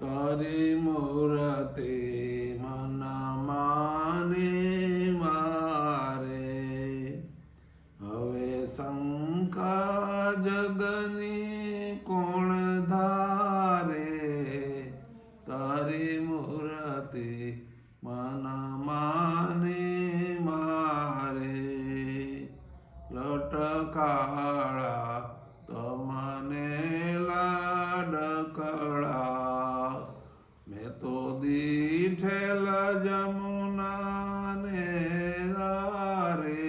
તારી મૂર્તિ મન માને મારે, હવે શંકા જગની કોણ ધારે, તારી મૂર્તિ મન માને મારે, લટકાળા તમને લાડકળા, મેં તો દીઠેલ જમુનાને દારે,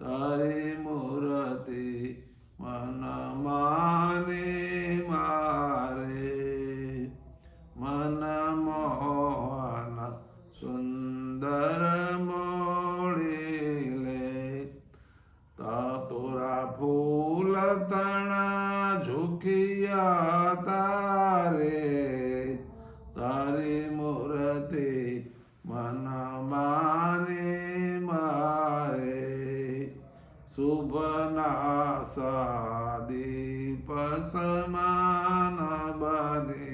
તારી મૂર્તિ મન માને મારે, મન મોહન સુંદર મોળીલે, તોરા ફૂલ તણા ઝુકિયા તારે, તારી મૂર્તિ મન માને મારે, શુભના દીપ સમાન બને,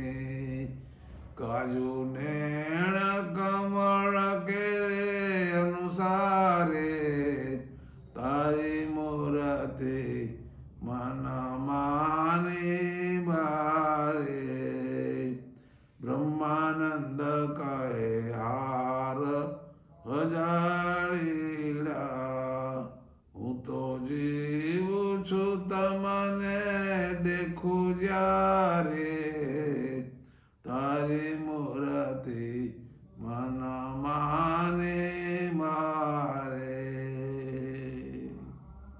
કાજુ નેણ કમળ કેરે અનુસારે, તારી મૂર્તિ મન માને મારે, બ્રહ્માનંદ કહે હાર હજાળીલા, હું તો જીવું છું તમને દેખું જ્યારે,